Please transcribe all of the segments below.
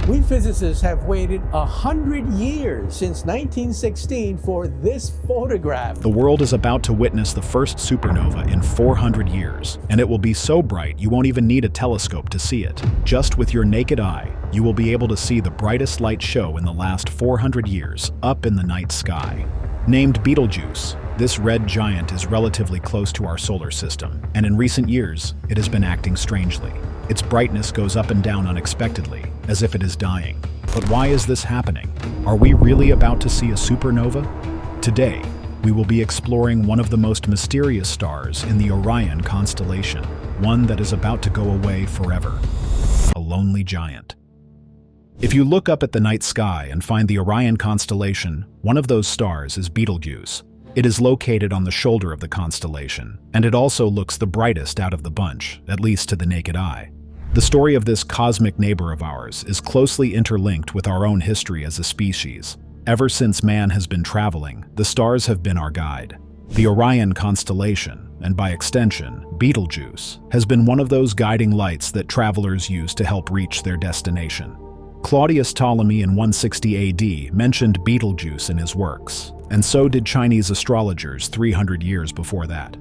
We physicists have waited 100 years since 1916 for this photograph. The world is about to witness the first supernova in 400 years, and it will be so bright you won't even need a telescope to see it. Just with your naked eye, you will be able to see the brightest light show in the last 400 years up in the night sky. Named Betelgeuse, this red giant is relatively close to our solar system, and in recent years, it has been acting strangely. Its brightness goes up and down unexpectedly, as if it is dying. But why is this happening? Are we really about to see a supernova? Today, we will be exploring one of the most mysterious stars in the Orion constellation, one that is about to go away forever. A lonely giant. If you look up at the night sky and find the Orion constellation, one of those stars is Betelgeuse. It is located on the shoulder of the constellation, and it also looks the brightest out of the bunch, at least to the naked eye. The story of this cosmic neighbor of ours is closely interlinked with our own history as a species. Ever since man has been traveling, the stars have been our guide. The Orion constellation, and by extension, Betelgeuse, has been one of those guiding lights that travelers use to help reach their destination. Claudius Ptolemy in 160 AD mentioned Betelgeuse in his works, and so did Chinese astrologers 300 years before that.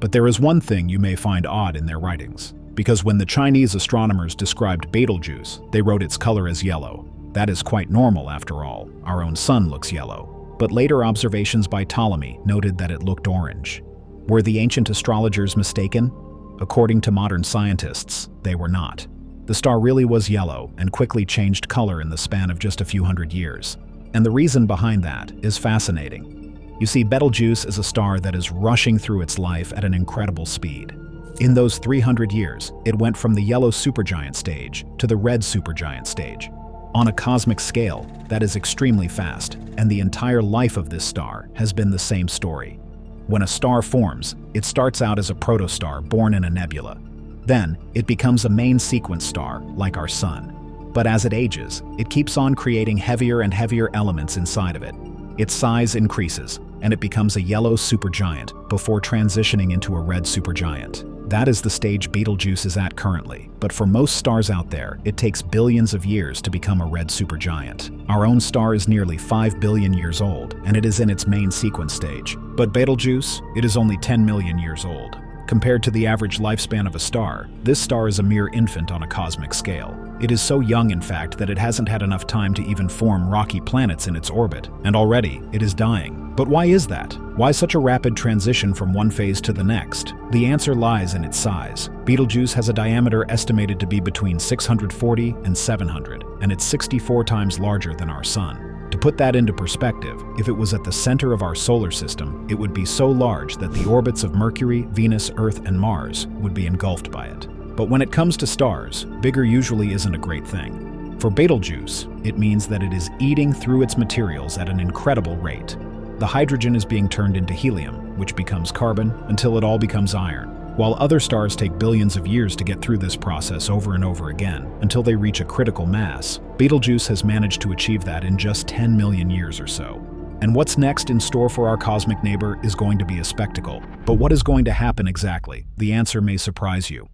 But there is one thing you may find odd in their writings, because when the Chinese astronomers described Betelgeuse, they wrote its color as yellow. That is quite normal after all, our own sun looks yellow. But later observations by Ptolemy noted that it looked orange. Were the ancient astrologers mistaken? According to modern scientists, they were not. The star really was yellow and quickly changed color in the span of just a few hundred years. And the reason behind that is fascinating. You see, Betelgeuse is a star that is rushing through its life at an incredible speed. In those 300 years, it went from the yellow supergiant stage to the red supergiant stage. On a cosmic scale, that is extremely fast, and the entire life of this star has been the same story. When a star forms, it starts out as a protostar born in a nebula. Then, it becomes a main sequence star, like our sun. But as it ages, it keeps on creating heavier and heavier elements inside of it. Its size increases, and it becomes a yellow supergiant before transitioning into a red supergiant. That is the stage Betelgeuse is at currently, but for most stars out there, it takes billions of years to become a red supergiant. Our own star is nearly 5 billion years old, and it is in its main sequence stage. But Betelgeuse, it is only 10 million years old. Compared to the average lifespan of a star, this star is a mere infant on a cosmic scale. It is so young, in fact, that it hasn't had enough time to even form rocky planets in its orbit, and already it is dying. But why is that? Why such a rapid transition from one phase to the next? The answer lies in its size. Betelgeuse has a diameter estimated to be between 640 and 700, and it's 64 times larger than our sun. To put that into perspective, if it was at the center of our solar system, it would be so large that the orbits of Mercury, Venus, Earth, and Mars would be engulfed by it. But when it comes to stars, bigger usually isn't a great thing. For Betelgeuse, it means that it is eating through its materials at an incredible rate. The hydrogen is being turned into helium, which becomes carbon, until it all becomes iron. While other stars take billions of years to get through this process over and over again, until they reach a critical mass, Betelgeuse has managed to achieve that in just 10 million years or so. And what's next in store for our cosmic neighbor is going to be a spectacle. But what is going to happen exactly? The answer may surprise you.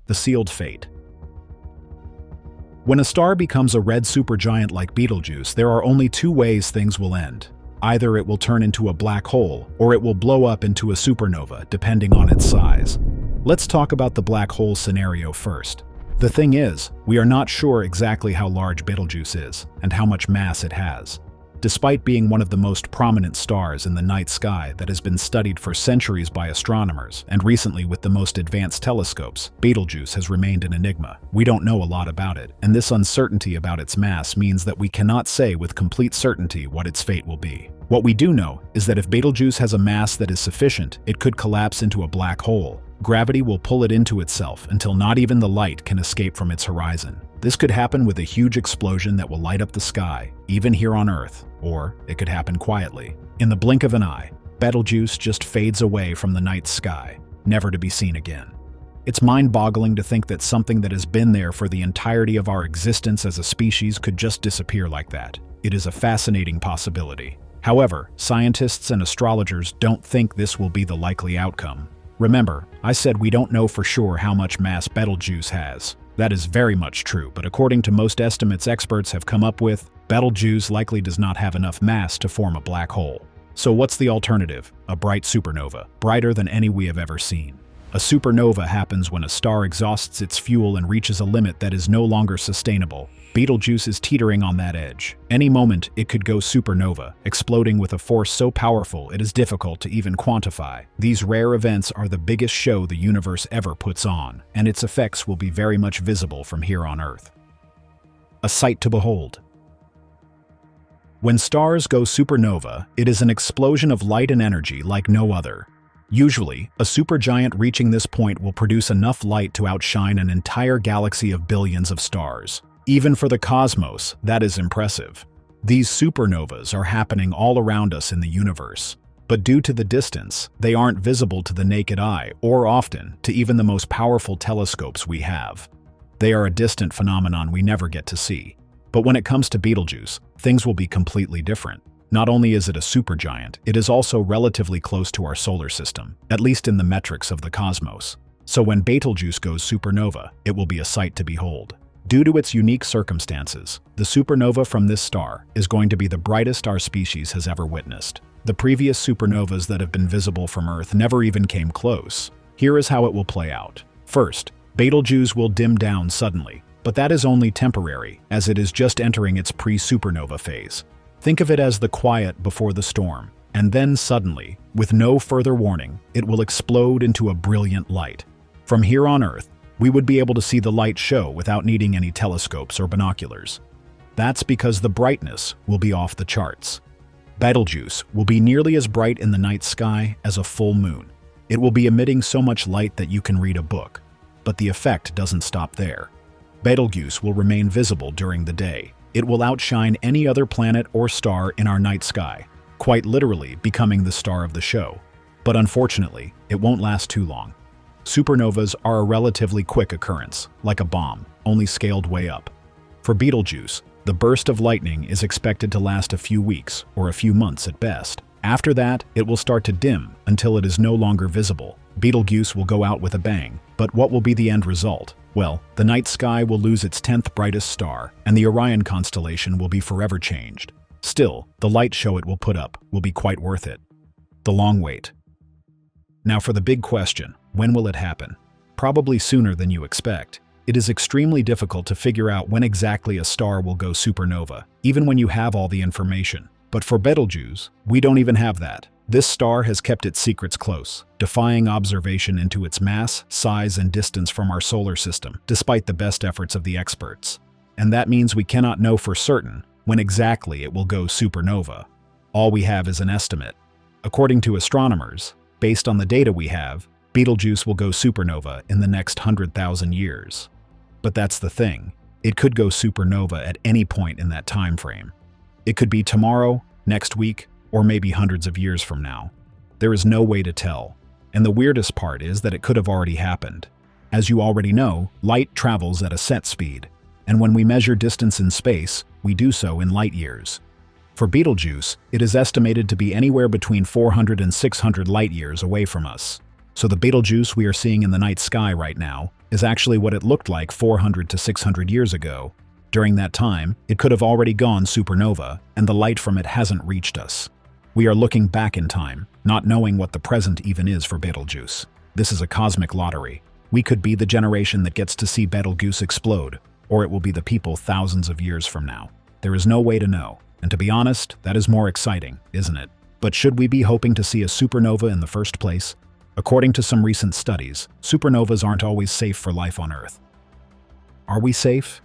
The sealed fate. When a star becomes a red supergiant like Betelgeuse, there are only two ways things will end. Either it will turn into a black hole, or it will blow up into a supernova, depending on its size. Let's talk about the black hole scenario first. The thing is, we are not sure exactly how large Betelgeuse is, and how much mass it has. Despite being one of the most prominent stars in the night sky that has been studied for centuries by astronomers, and recently with the most advanced telescopes, Betelgeuse has remained an enigma. We don't know a lot about it, and this uncertainty about its mass means that we cannot say with complete certainty what its fate will be. What we do know is that if Betelgeuse has a mass that is sufficient, it could collapse into a black hole. Gravity will pull it into itself until not even the light can escape from its horizon. This could happen with a huge explosion that will light up the sky, even here on Earth, or it could happen quietly. In the blink of an eye, Betelgeuse just fades away from the night sky, never to be seen again. It's mind-boggling to think that something that has been there for the entirety of our existence as a species could just disappear like that. It is a fascinating possibility. However, scientists and astrologers don't think this will be the likely outcome. Remember, I said we don't know for sure how much mass Betelgeuse has. That is very much true, but according to most estimates experts have come up with, Betelgeuse likely does not have enough mass to form a black hole. So what's the alternative? A bright supernova, brighter than any we have ever seen. A supernova happens when a star exhausts its fuel and reaches a limit that is no longer sustainable. Betelgeuse is teetering on that edge. Any moment, it could go supernova, exploding with a force so powerful it is difficult to even quantify. These rare events are the biggest show the universe ever puts on, and its effects will be very much visible from here on Earth. A sight to behold. When stars go supernova, it is an explosion of light and energy like no other. Usually, a supergiant reaching this point will produce enough light to outshine an entire galaxy of billions of stars. Even for the cosmos, that is impressive. These supernovas are happening all around us in the universe. But due to the distance, they aren't visible to the naked eye, or often to even the most powerful telescopes we have. They are a distant phenomenon we never get to see. But when it comes to Betelgeuse, things will be completely different. Not only is it a supergiant, it is also relatively close to our solar system, at least in the metrics of the cosmos. So when Betelgeuse goes supernova, it will be a sight to behold. Due to its unique circumstances, the supernova from this star is going to be the brightest our species has ever witnessed. The previous supernovas that have been visible from Earth never even came close. Here is how it will play out. First, Betelgeuse will dim down suddenly, but that is only temporary, as it is just entering its pre-supernova phase. Think of it as the quiet before the storm, and then suddenly, with no further warning, it will explode into a brilliant light. From here on Earth, we would be able to see the light show without needing any telescopes or binoculars. That's because the brightness will be off the charts. Betelgeuse will be nearly as bright in the night sky as a full moon. It will be emitting so much light that you can read a book. But the effect doesn't stop there. Betelgeuse will remain visible during the day. It will outshine any other planet or star in our night sky, quite literally becoming the star of the show. But unfortunately, it won't last too long. Supernovas are a relatively quick occurrence, like a bomb, only scaled way up. For Betelgeuse, the burst of lightning is expected to last a few weeks or a few months at best. After that, it will start to dim until it is no longer visible. Betelgeuse will go out with a bang, but what will be the end result? Well, the night sky will lose its 10th brightest star, and the Orion constellation will be forever changed. Still, the light show it will put up will be quite worth it. The long wait. Now for the big question, when will it happen? Probably sooner than you expect. It is extremely difficult to figure out when exactly a star will go supernova, even when you have all the information. But for Betelgeuse, we don't even have that. This star has kept its secrets close, defying observation into its mass, size, and distance from our solar system, despite the best efforts of the experts. And that means we cannot know for certain when exactly it will go supernova. All we have is an estimate. According to astronomers, based on the data we have, Betelgeuse will go supernova in the next 100,000 years. But that's the thing. It could go supernova at any point in that time frame. It could be tomorrow, next week, or maybe hundreds of years from now. There is no way to tell. And the weirdest part is that it could have already happened. As you already know, light travels at a set speed, and when we measure distance in space, we do so in light years. For Betelgeuse, it is estimated to be anywhere between 400 and 600 light years away from us. So the Betelgeuse we are seeing in the night sky right now is actually what it looked like 400 to 600 years ago. During that time, it could have already gone supernova, and the light from it hasn't reached us. We are looking back in time, not knowing what the present even is for Betelgeuse. This is a cosmic lottery. We could be the generation that gets to see Betelgeuse explode, or it will be the people thousands of years from now. There is no way to know, and to be honest, that is more exciting, isn't it? But should we be hoping to see a supernova in the first place? According to some recent studies, supernovas aren't always safe for life on Earth. Are we safe?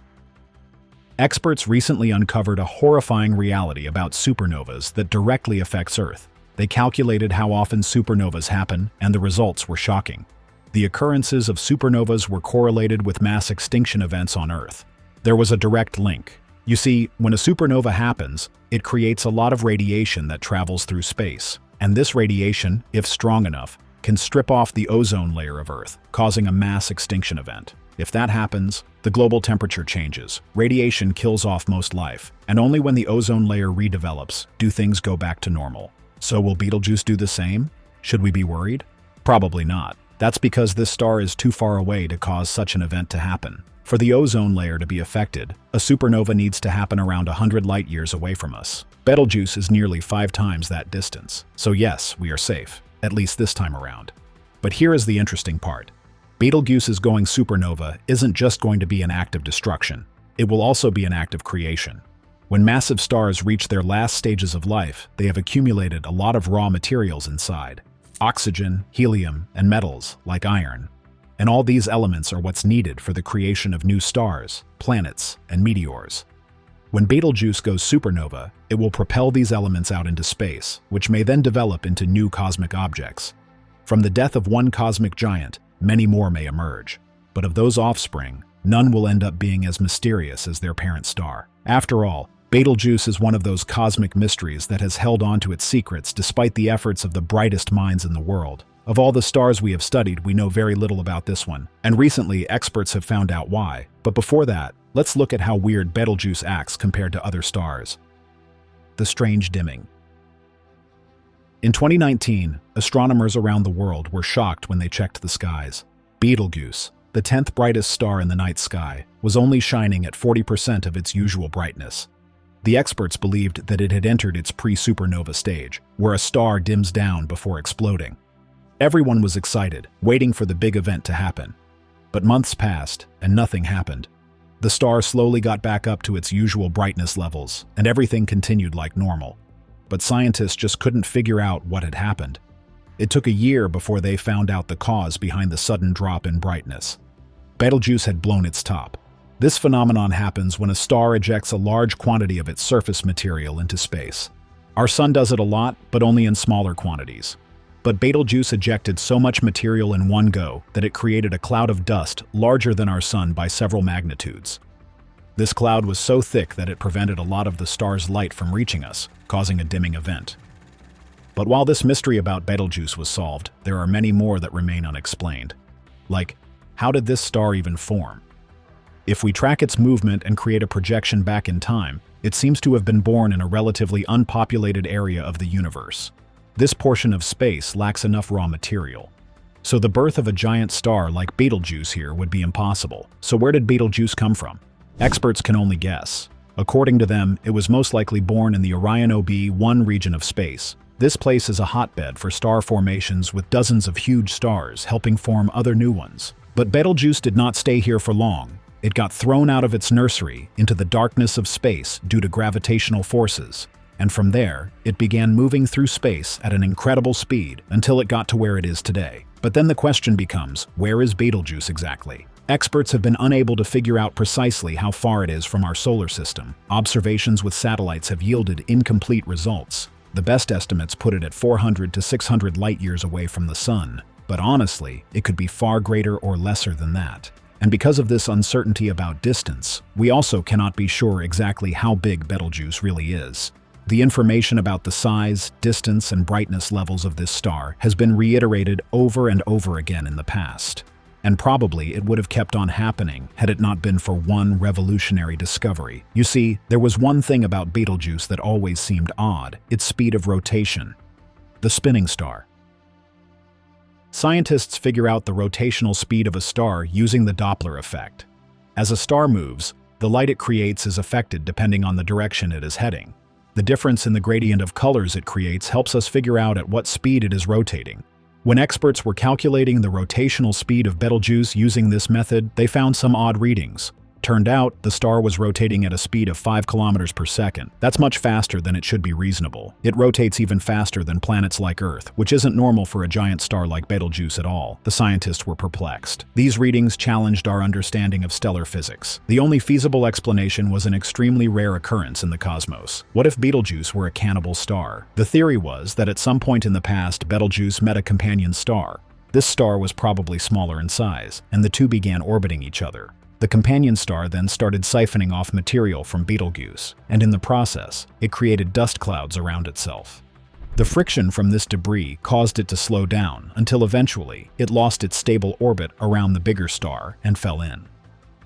Experts recently uncovered a horrifying reality about supernovas that directly affects Earth. They calculated how often supernovas happen, and the results were shocking. The occurrences of supernovas were correlated with mass extinction events on Earth. There was a direct link. You see, when a supernova happens, it creates a lot of radiation that travels through space. And this radiation, if strong enough, can strip off the ozone layer of Earth, causing a mass extinction event. If that happens, the global temperature changes, radiation kills off most life, and only when the ozone layer redevelops do things go back to normal. So will Betelgeuse do the same? Should we be worried? Probably not. That's because this star is too far away to cause such an event to happen. For the ozone layer to be affected, a supernova needs to happen around 100 light-years away from us. Betelgeuse is nearly 5 times that distance, so yes, we are safe, at least this time around. But here is the interesting part. Betelgeuse's going supernova isn't just going to be an act of destruction, it will also be an act of creation. When massive stars reach their last stages of life, they have accumulated a lot of raw materials inside: oxygen, helium, and metals, like iron. And all these elements are what's needed for the creation of new stars, planets, and meteors. When Betelgeuse goes supernova, it will propel these elements out into space, which may then develop into new cosmic objects. From the death of one cosmic giant, many more may emerge. But of those offspring, none will end up being as mysterious as their parent star. After all, Betelgeuse is one of those cosmic mysteries that has held on to its secrets despite the efforts of the brightest minds in the world. Of all the stars we have studied, we know very little about this one, and recently experts have found out why. But before that, let's look at how weird Betelgeuse acts compared to other stars. The strange dimming. In 2019, astronomers around the world were shocked when they checked the skies. Betelgeuse, the 10th brightest star in the night sky, was only shining at 40% of its usual brightness. The experts believed that it had entered its pre-supernova stage, where a star dims down before exploding. Everyone was excited, waiting for the big event to happen. But months passed, and nothing happened. The star slowly got back up to its usual brightness levels, and everything continued like normal. But scientists just couldn't figure out what had happened. It took a year before they found out the cause behind the sudden drop in brightness. Betelgeuse had blown its top. This phenomenon happens when a star ejects a large quantity of its surface material into space. Our sun does it a lot, but only in smaller quantities. But Betelgeuse ejected so much material in one go that it created a cloud of dust larger than our sun by several magnitudes. This cloud was so thick that it prevented a lot of the star's light from reaching us, causing a dimming event. But while this mystery about Betelgeuse was solved, there are many more that remain unexplained. Like, how did this star even form? If we track its movement and create a projection back in time, it seems to have been born in a relatively unpopulated area of the universe. This portion of space lacks enough raw material. So the birth of a giant star like Betelgeuse here would be impossible. So where did Betelgeuse come from? Experts can only guess. According to them, it was most likely born in the Orion OB1 region of space. This place is a hotbed for star formations with dozens of huge stars helping form other new ones. But Betelgeuse did not stay here for long. It got thrown out of its nursery into the darkness of space due to gravitational forces. And from there, it began moving through space at an incredible speed until it got to where it is today. But then the question becomes, where is Betelgeuse exactly? Experts have been unable to figure out precisely how far it is from our solar system. Observations with satellites have yielded incomplete results. The best estimates put it at 400 to 600 light-years away from the Sun. But honestly, it could be far greater or lesser than that. And because of this uncertainty about distance, we also cannot be sure exactly how big Betelgeuse really is. The information about the size, distance, and brightness levels of this star has been reiterated over and over again in the past. And probably it would have kept on happening had it not been for one revolutionary discovery. You see, there was one thing about Betelgeuse that always seemed odd: its speed of rotation. The spinning star. Scientists figure out the rotational speed of a star using the Doppler effect. As a star moves, the light it creates is affected depending on the direction it is heading. The difference in the gradient of colors it creates helps us figure out at what speed it is rotating. When experts were calculating the rotational speed of Betelgeuse using this method, they found some odd readings. Turned out, the star was rotating at a speed of 5 kilometers per second. That's much faster than it should be reasonable. It rotates even faster than planets like Earth, which isn't normal for a giant star like Betelgeuse at all. The scientists were perplexed. These readings challenged our understanding of stellar physics. The only feasible explanation was an extremely rare occurrence in the cosmos. What if Betelgeuse were a cannibal star? The theory was that at some point in the past, Betelgeuse met a companion star. This star was probably smaller in size, and the two began orbiting each other. The companion star then started siphoning off material from Betelgeuse, and in the process, it created dust clouds around itself. The friction from this debris caused it to slow down until eventually it lost its stable orbit around the bigger star and fell in.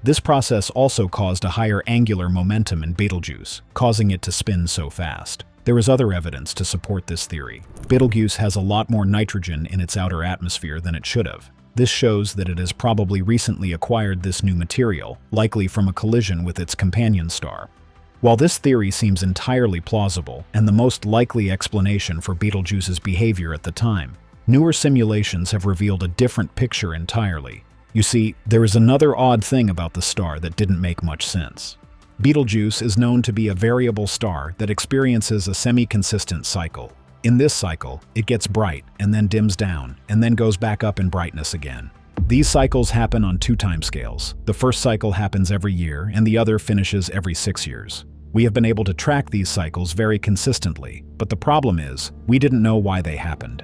This process also caused a higher angular momentum in Betelgeuse, causing it to spin so fast. There is other evidence to support this theory. Betelgeuse has a lot more nitrogen in its outer atmosphere than it should have. This shows that it has probably recently acquired this new material, likely from a collision with its companion star. While this theory seems entirely plausible and the most likely explanation for Betelgeuse's behavior at the time, newer simulations have revealed a different picture entirely. You see, there is another odd thing about the star that didn't make much sense. Betelgeuse is known to be a variable star that experiences a semi-consistent cycle. In this cycle, it gets bright and then dims down and then goes back up in brightness again. These cycles happen on two timescales. The first cycle happens every year and the other finishes every 6 years. We have been able to track these cycles very consistently, but the problem is, we didn't know why they happened.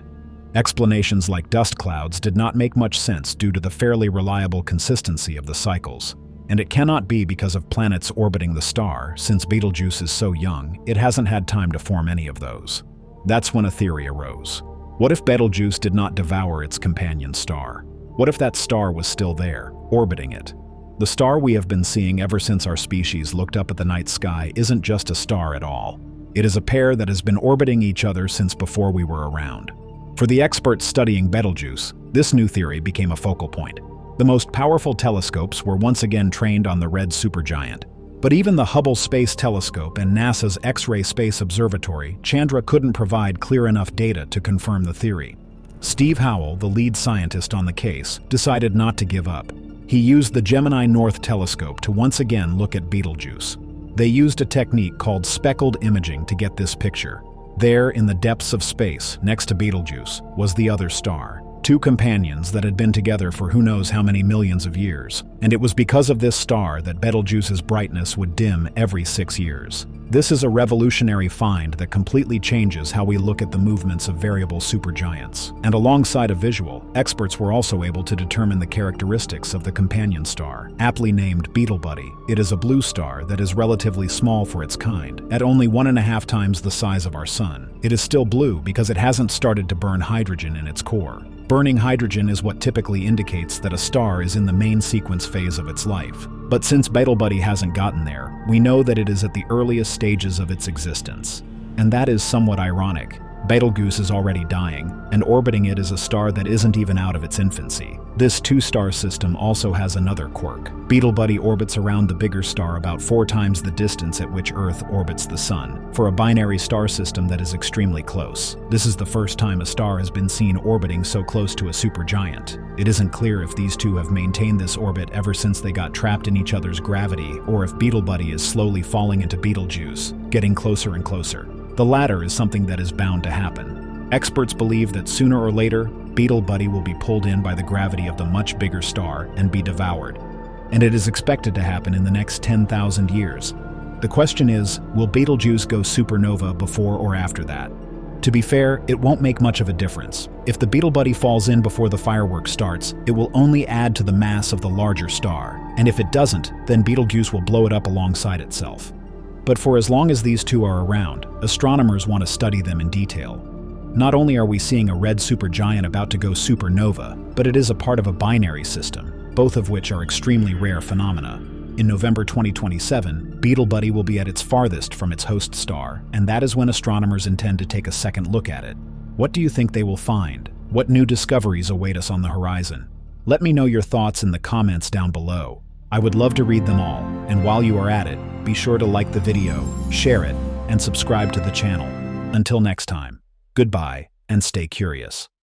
Explanations like dust clouds did not make much sense due to the fairly reliable consistency of the cycles. And it cannot be because of planets orbiting the star, since Betelgeuse is so young, it hasn't had time to form any of those. That's when a theory arose. What if Betelgeuse did not devour its companion star? What if that star was still there, orbiting it? The star we have been seeing ever since our species looked up at the night sky isn't just a star at all. It is a pair that has been orbiting each other since before we were around. For the experts studying Betelgeuse, this new theory became a focal point. The most powerful telescopes were once again trained on the red supergiant. But even the Hubble Space Telescope and NASA's X-ray Space Observatory, Chandra couldn't provide clear enough data to confirm the theory. Steve Howell, the lead scientist on the case, decided not to give up. He used the Gemini North Telescope to once again look at Betelgeuse. They used a technique called speckled imaging to get this picture. There, in the depths of space, next to Betelgeuse, was the other star. Two companions that had been together for who knows how many millions of years. And it was because of this star that Betelgeuse's brightness would dim every 6 years. This is a revolutionary find that completely changes how we look at the movements of variable supergiants. And alongside a visual, experts were also able to determine the characteristics of the companion star, aptly named Betelbuddy. It is a blue star that is relatively small for its kind, at only 1.5 times the size of our Sun. It is still blue because it hasn't started to burn hydrogen in its core. Burning hydrogen is what typically indicates that a star is in the main sequence phase of its life. But since Betelbuddy hasn't gotten there, we know that it is at the earliest stages of its existence. And that is somewhat ironic. Betelgeuse is already dying, and orbiting it is a star that isn't even out of its infancy. This two-star system also has another quirk. Betelbuddy orbits around the bigger star about 4 times the distance at which Earth orbits the Sun, for a binary star system that is extremely close. This is the first time a star has been seen orbiting so close to a supergiant. It isn't clear if these two have maintained this orbit ever since they got trapped in each other's gravity, or if Betelbuddy is slowly falling into Betelgeuse, getting closer and closer. The latter is something that is bound to happen. Experts believe that sooner or later, Betelbuddy will be pulled in by the gravity of the much bigger star and be devoured. And it is expected to happen in the next 10,000 years. The question is, will Betelgeuse go supernova before or after that? To be fair, it won't make much of a difference. If the Betelbuddy falls in before the fireworks starts, it will only add to the mass of the larger star. And if it doesn't, then Betelgeuse will blow it up alongside itself. But for as long as these two are around, astronomers want to study them in detail. Not only are we seeing a red supergiant about to go supernova, but it is a part of a binary system, both of which are extremely rare phenomena. In November 2027, Betelbuddy will be at its farthest from its host star, and that is when astronomers intend to take a second look at it. What do you think they will find? What new discoveries await us on the horizon? Let me know your thoughts in the comments down below. I would love to read them all, and while you are at it, be sure to like the video, share it, and subscribe to the channel. Until next time, goodbye and stay curious.